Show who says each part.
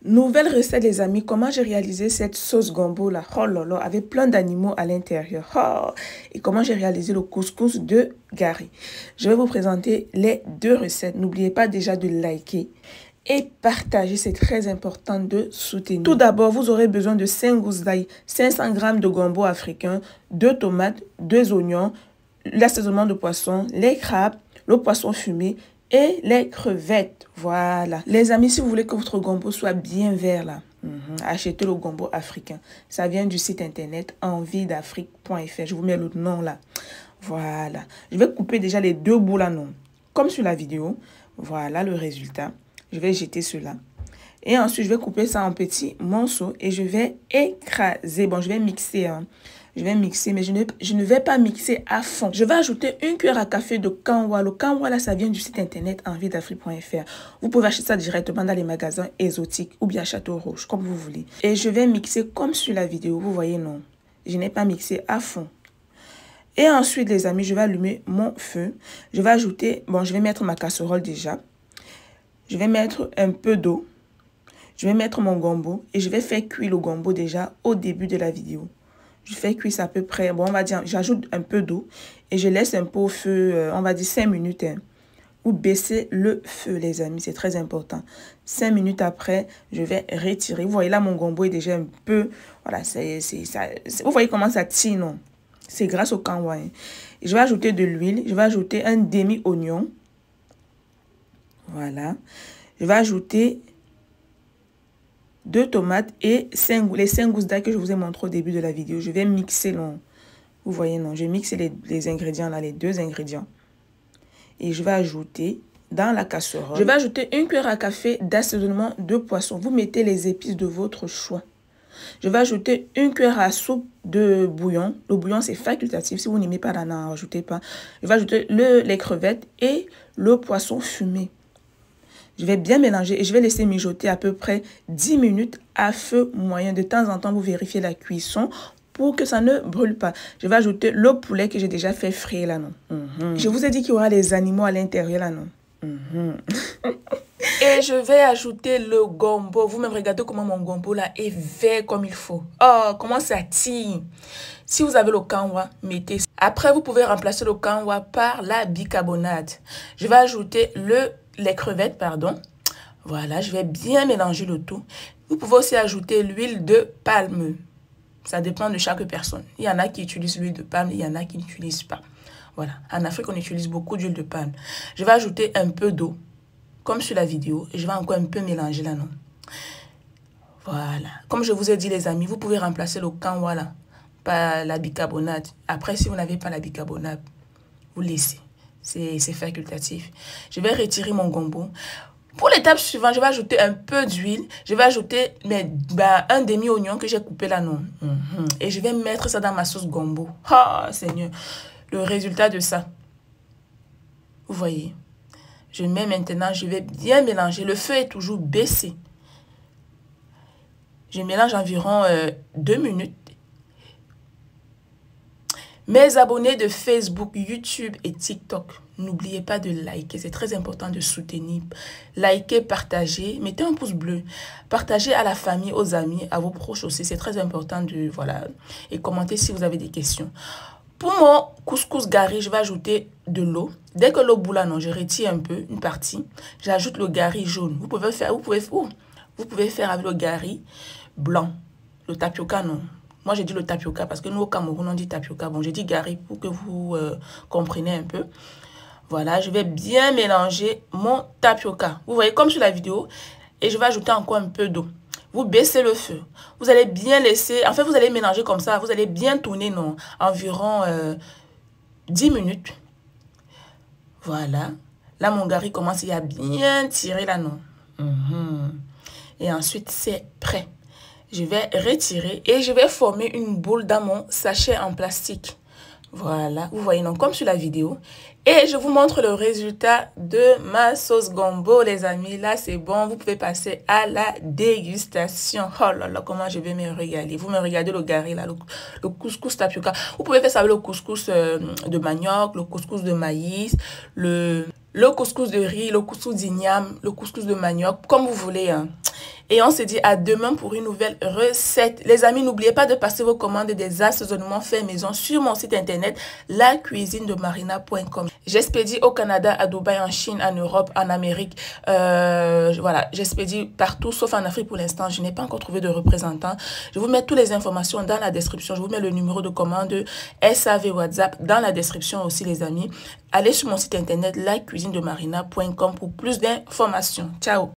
Speaker 1: Nouvelle recette les amis, comment j'ai réalisé cette sauce gombo là, oh là là, avec plein d'animaux à l'intérieur. Oh, et comment j'ai réalisé le couscous de Gary. Je vais vous présenter les deux recettes. N'oubliez pas déjà de liker et partager, c'est très important de soutenir. Tout d'abord, vous aurez besoin de 5 gousses d'ail, 500 g de gombo africain, 2 tomates, 2 oignons, l'assaisonnement de poisson, les crabes, le poisson fumé et les crevettes. Voilà. Les amis, si vous voulez que votre gombo soit bien vert là, achetez le gombo africain. Ça vient du site internet enviedafrique.fr. Je vous mets le nom là. Voilà. Je vais couper déjà les 2 bouts là, non. Comme sur la vidéo. Voilà le résultat. Je vais jeter cela. Et ensuite, je vais couper ça en petits morceaux et je vais écraser. Bon, je vais mixer, hein. Je vais mixer, mais je ne vais pas mixer à fond. Je vais ajouter 1 cuillère à café de kanwa. Le kanwa, là, ça vient du site internet enviedafrique.fr. Vous pouvez acheter ça directement dans les magasins exotiques ou bien Château Rouge, comme vous voulez. Et je vais mixer comme sur la vidéo. Vous voyez, non. Je n'ai pas mixé à fond. Et ensuite, les amis, je vais allumer mon feu. Je vais ajouter, bon, je vais mettre ma casserole déjà. Je vais mettre un peu d'eau. Je vais mettre mon gombo et je vais faire cuire le gombo déjà au début de la vidéo. Je fais cuire ça à peu près, bon on va dire, j'ajoute un peu d'eau et je laisse un peu au feu, on va dire 5 minutes. Hein. Vous baissez le feu les amis, c'est très important. 5 minutes après, je vais retirer. Vous voyez là, mon gombo est déjà un peu, voilà, vous voyez comment ça tire, non? C'est grâce au kanwa. Hein. Je vais ajouter de l'huile, je vais ajouter un demi-oignon. Voilà. Je vais ajouter 2 tomates et les 5 gousses d'ail que je vous ai montré au début de la vidéo. Je vais mixer, non. Vous voyez, non. Je mixe les ingrédients là, les 2 ingrédients. Et je vais ajouter dans la casserole. Je vais ajouter 1 cuillère à café d'assaisonnement de poisson. Vous mettez les épices de votre choix. Je vais ajouter 1 cuillère à soupe de bouillon. Le bouillon, c'est facultatif. Si vous n'aimez pas, n'en rajoutez pas. Je vais ajouter les crevettes et le poisson fumé. Je vais bien mélanger et je vais laisser mijoter à peu près 10 minutes à feu moyen. De temps en temps, vous vérifiez la cuisson pour que ça ne brûle pas. Je vais ajouter le poulet que j'ai déjà fait frire là, non. Je vous ai dit qu'il y aura les animaux à l'intérieur là, non. Et je vais ajouter le gombo. Vous-même, regardez comment mon gombo là est vert comme il faut. Oh, comment ça tire. Si vous avez le kanwa, mettez. Après, vous pouvez remplacer le kanwa par la bicarbonate. Je vais ajouter les crevettes, pardon. Voilà, je vais bien mélanger le tout. Vous pouvez aussi ajouter l'huile de palme. Ça dépend de chaque personne. Il y en a qui utilisent l'huile de palme, il y en a qui n'utilisent pas. Voilà, en Afrique, on utilise beaucoup d'huile de palme. Je vais ajouter un peu d'eau, comme sur la vidéo. Et je vais encore un peu mélanger là, non. Voilà. Comme je vous ai dit, les amis, vous pouvez remplacer le kanwa là par la bicarbonate. Après, si vous n'avez pas la bicarbonate, vous laissez. C'est facultatif. Je vais retirer mon gombo. Pour l'étape suivante, je vais ajouter un peu d'huile. Je vais ajouter un demi-oignon que j'ai coupé là, non. Et je vais mettre ça dans ma sauce gombo. Ah, Seigneur. Le résultat de ça. Vous voyez. Je mets maintenant, je vais bien mélanger. Le feu est toujours baissé. Je mélange environ 2 minutes. Mes abonnés de Facebook, YouTube et TikTok, n'oubliez pas de liker. C'est très important de soutenir. Likez, partagez, mettez un pouce bleu. Partagez à la famille, aux amis, à vos proches aussi. C'est très important de, voilà. Et commentez si vous avez des questions. Pour mon couscous gari, je vais ajouter de l'eau. Dès que l'eau bout là, non, je retire un peu, une partie. J'ajoute le gari jaune. Vous pouvez faire avec le gari blanc. Le tapioca, non. Moi, j'ai dit le tapioca parce que nous, au Cameroun, on dit tapioca. Bon, j'ai dit gari pour que vous compreniez un peu. Voilà, je vais bien mélanger mon tapioca. Vous voyez, comme sur la vidéo. Et je vais ajouter encore un peu d'eau. Vous baissez le feu. Vous allez bien laisser... En fait, vous allez mélanger comme ça. Vous allez bien tourner, non, environ 10 minutes. Voilà. Là, mon gari commence à bien tirer là, non. Et ensuite, c'est prêt. Je vais retirer et je vais former une boule dans mon sachet en plastique. Voilà, vous voyez, non, comme sur la vidéo. Et je vous montre le résultat de ma sauce gombo, les amis. Là, c'est bon. Vous pouvez passer à la dégustation. Oh là là, comment je vais me régaler. Vous me regardez le gari, là, le couscous tapioca. Vous pouvez faire ça avec le couscous de manioc, le couscous de maïs, le couscous de riz, le couscous d'igname, le couscous de manioc, comme vous voulez, hein. Et on se dit à demain pour une nouvelle recette. Les amis, n'oubliez pas de passer vos commandes des assaisonnements faits maison sur mon site internet lacuisinedemarina.com. J'expédie au Canada, à Dubaï, en Chine, en Europe, en Amérique. Voilà, j'expédie partout, sauf en Afrique pour l'instant. Je n'ai pas encore trouvé de représentant. Je vous mets toutes les informations dans la description. Je vous mets le numéro de commande SAV WhatsApp dans la description aussi, les amis. Allez sur mon site internet lacuisinedemarina.com pour plus d'informations. Ciao!